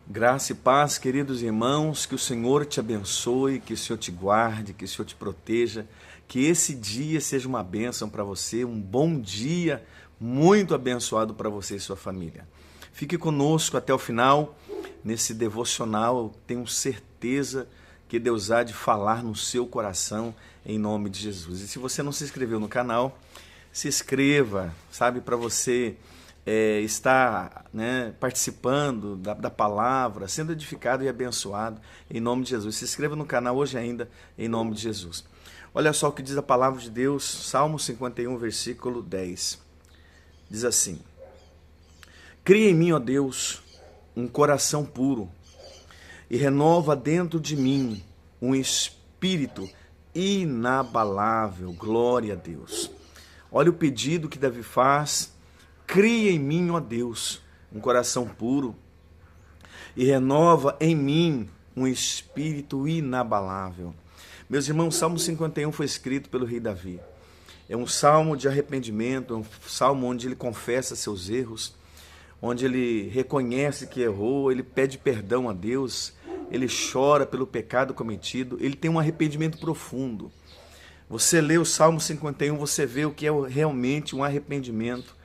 Graça e paz, queridos irmãos, que o Senhor te abençoe, que o Senhor te guarde, que o Senhor te proteja, que esse dia seja uma bênção para você, um bom dia muito abençoado para você e sua família. Fique conosco até o final, nesse devocional, eu tenho certeza que Deus há de falar no seu coração, em nome de Jesus. E se você não se inscreveu no canal, se inscreva, sabe, para você estar participando da palavra, sendo edificado e abençoado em nome de Jesus. Se inscreva no canal hoje ainda, em nome de Jesus. Olha só o que diz a palavra de Deus, Salmo 51, versículo 10. Diz assim: Cria em mim, ó Deus, um coração puro, e renova dentro de mim um espírito inabalável. Glória a Deus. Olha o pedido que Davi faz. Cria em mim, ó Deus, um coração puro e renova em mim um espírito inabalável. Meus irmãos, o Salmo 51 foi escrito pelo rei Davi. É um salmo de arrependimento, é um salmo onde ele confessa seus erros, onde ele reconhece que errou, ele pede perdão a Deus, ele chora pelo pecado cometido, ele tem um arrependimento profundo. Você lê o Salmo 51, você vê o que é realmente um arrependimento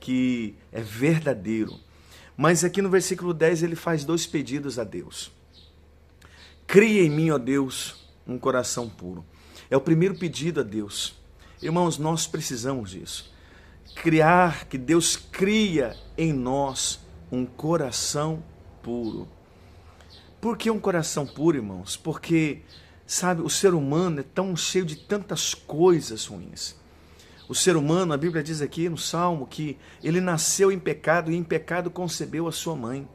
que é verdadeiro. Mas aqui no versículo 10 ele faz dois pedidos a Deus. Cria em mim, ó Deus, um coração puro. É o primeiro pedido a Deus. Irmãos, nós precisamos disso. Que Deus cria em nós um coração puro. Por que um coração puro, irmãos? Porque, sabe, o ser humano é tão cheio de tantas coisas ruins. O ser humano, a Bíblia diz aqui no Salmo, que ele nasceu em pecado e em pecado concebeu a sua mãe.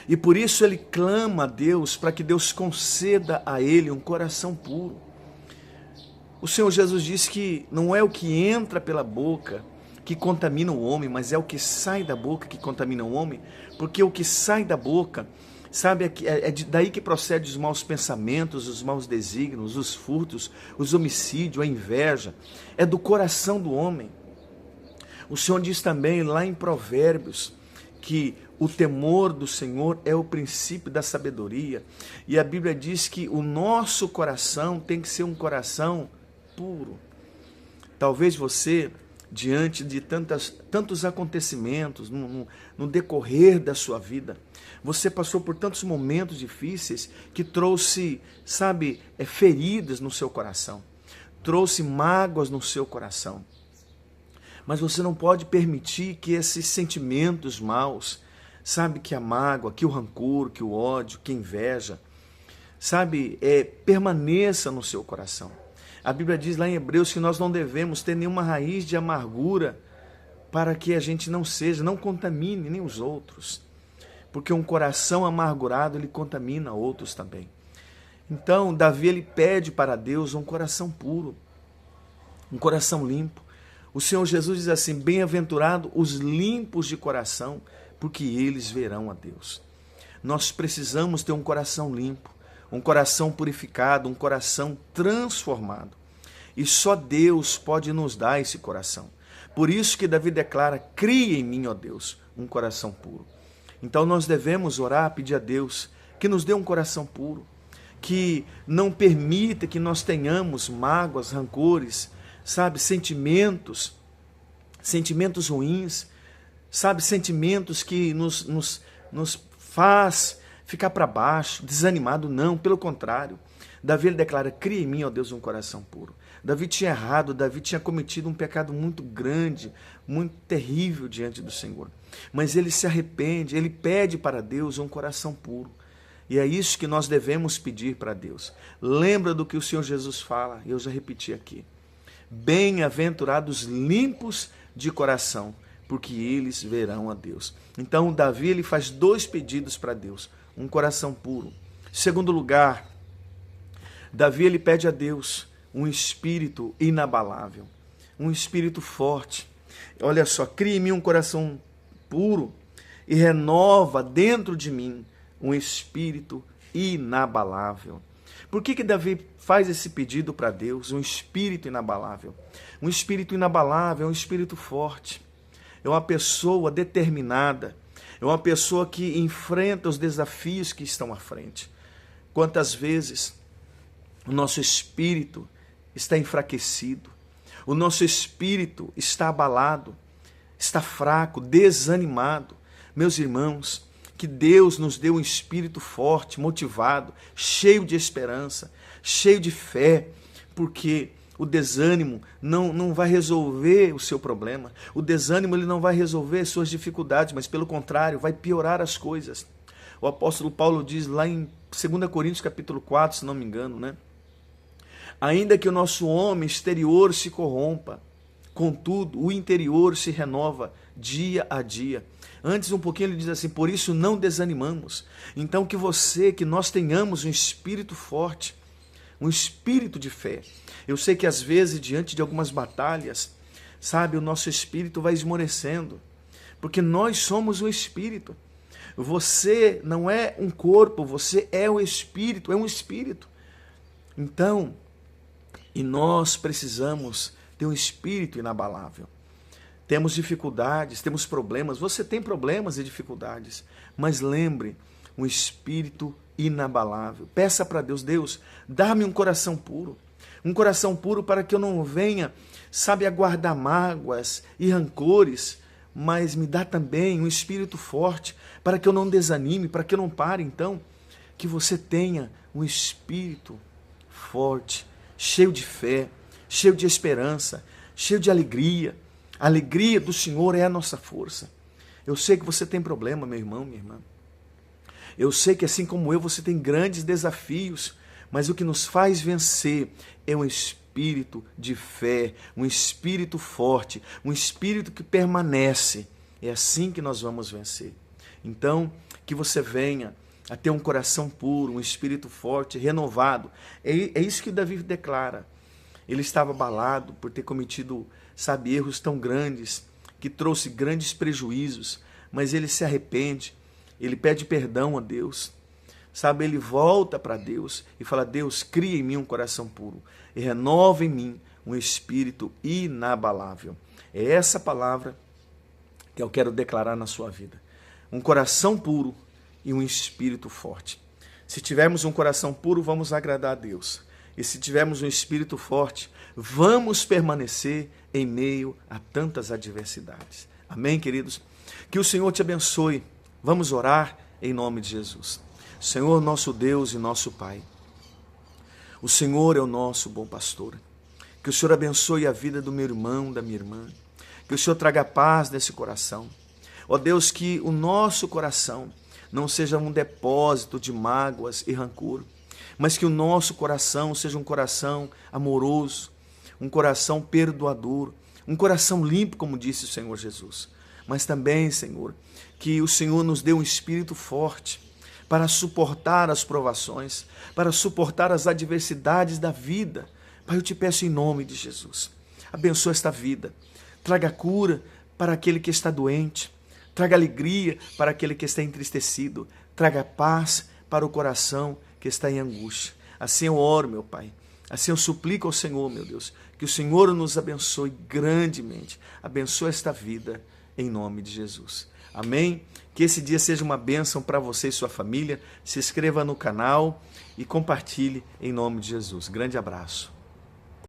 E por isso ele clama a Deus para que Deus conceda a ele um coração puro. O Senhor Jesus disse que não é o que entra pela boca que contamina o homem, mas é o que sai da boca que contamina o homem, porque o que sai da boca, sabe, daí que procede os maus pensamentos, os maus desígnios, os furtos, os homicídios, a inveja. É do coração do homem. O Senhor diz também lá em Provérbios que o temor do Senhor é o princípio da sabedoria. E a Bíblia diz que o nosso coração tem que ser um coração puro. Talvez você, diante de tantos acontecimentos no decorrer da sua vida, você passou por tantos momentos difíceis que trouxe, sabe, feridas no seu coração, trouxe mágoas no seu coração. Mas você não pode permitir que esses sentimentos maus, sabe, que a mágoa, que o rancor, que o ódio, que a inveja, sabe, permaneça no seu coração. A Bíblia diz lá em Hebreus que nós não devemos ter nenhuma raiz de amargura para que a gente não contamine nem os outros. Porque um coração amargurado, ele contamina outros também. Então, Davi, ele pede para Deus um coração puro, um coração limpo. O Senhor Jesus diz assim: bem-aventurado os limpos de coração, porque eles verão a Deus. Nós precisamos ter um coração limpo, um coração purificado, um coração transformado. E só Deus pode nos dar esse coração. Por isso que Davi declara: cria em mim, ó Deus, um coração puro. Então nós devemos orar, pedir a Deus que nos dê um coração puro, que não permita que nós tenhamos mágoas, rancores, sabe, sentimentos ruins, sabe, sentimentos que nos faz ficar para baixo, desanimado. Não, pelo contrário. Davi, ele declara: cria em mim, ó Deus, um coração puro. Davi tinha errado, Davi tinha cometido um pecado muito grande, muito terrível diante do Senhor. Mas ele se arrepende, ele pede para Deus um coração puro. E é isso que nós devemos pedir para Deus. Lembra do que o Senhor Jesus fala, eu já repeti aqui. Bem-aventurados limpos de coração, porque eles verão a Deus. Então Davi, ele faz dois pedidos para Deus: um coração puro. Segundo lugar, Davi, ele pede a Deus um espírito inabalável, um espírito forte. Olha só: cria em mim um coração puro e renova dentro de mim um espírito inabalável. Por que Davi faz esse pedido para Deus? Um espírito inabalável. Um espírito inabalável é um espírito forte. É uma pessoa determinada. é uma pessoa que enfrenta os desafios que estão à frente. Quantas vezes o nosso espírito está enfraquecido, o nosso espírito está abalado, está fraco, desanimado. Meus irmãos, que Deus nos dê um espírito forte, motivado, cheio de esperança, cheio de fé, porque o desânimo não vai resolver o seu problema. O desânimo ele não vai resolver suas dificuldades, mas pelo contrário, vai piorar as coisas. O apóstolo Paulo diz lá em 2 Coríntios capítulo 4, se não me engano, né? Ainda que o nosso homem exterior se corrompa, contudo, o interior se renova dia a dia. Antes um pouquinho ele diz assim, por isso não desanimamos. Então que nós tenhamos um espírito forte, um espírito de fé. Eu sei que às vezes, diante de algumas batalhas, sabe, o nosso espírito vai esmorecendo, porque nós somos o espírito. Você não é um corpo, você é o espírito, é um espírito. Então, e nós precisamos ter um espírito inabalável. Temos dificuldades, temos problemas, você tem problemas e dificuldades, mas lembre, um espírito inabalável. Peça para Deus, Deus, dá-me um coração puro para que eu não venha, sabe, a guardar mágoas e rancores, mas me dá também um espírito forte para que eu não desanime, para que eu não pare. Então, que você tenha um espírito forte, cheio de fé, cheio de esperança, cheio de alegria. A alegria do Senhor é a nossa força. Eu sei que você tem problema, meu irmão, minha irmã. Eu sei que assim como eu, você tem grandes desafios, mas o que nos faz vencer é um espírito de fé, um espírito forte, um espírito que permanece. É assim que nós vamos vencer. Então, que você venha a ter um coração puro, um espírito forte, renovado. É isso que Davi declara. Ele estava abalado por ter cometido, sabe, erros tão grandes, que trouxe grandes prejuízos, mas ele se arrepende, ele pede perdão a Deus, sabe, ele volta para Deus e fala, Deus, cria em mim um coração puro e renova em mim um espírito inabalável. É essa palavra que eu quero declarar na sua vida. Um coração puro e um espírito forte. Se tivermos um coração puro, vamos agradar a Deus. E se tivermos um espírito forte, vamos permanecer em meio a tantas adversidades. Amém, queridos? Que o Senhor te abençoe. Vamos orar em nome de Jesus. Senhor, nosso Deus e nosso Pai, o Senhor é o nosso bom pastor. Que o Senhor abençoe a vida do meu irmão, da minha irmã. Que o Senhor traga paz nesse coração. Ó Deus, que o nosso coração não seja um depósito de mágoas e rancor, mas que o nosso coração seja um coração amoroso, um coração perdoador, um coração limpo, como disse o Senhor Jesus. Mas também, Senhor, que o Senhor nos dê um espírito forte para suportar as provações, para suportar as adversidades da vida. Pai, eu te peço em nome de Jesus, abençoa esta vida, traga cura para aquele que está doente, traga alegria para aquele que está entristecido, traga paz para o coração que está em angústia. Assim eu oro, meu Pai, assim eu suplico ao Senhor, meu Deus, que o Senhor nos abençoe grandemente, abençoe esta vida em nome de Jesus. Amém? Que esse dia seja uma bênção para você e sua família. Se inscreva no canal e compartilhe em nome de Jesus. Grande abraço.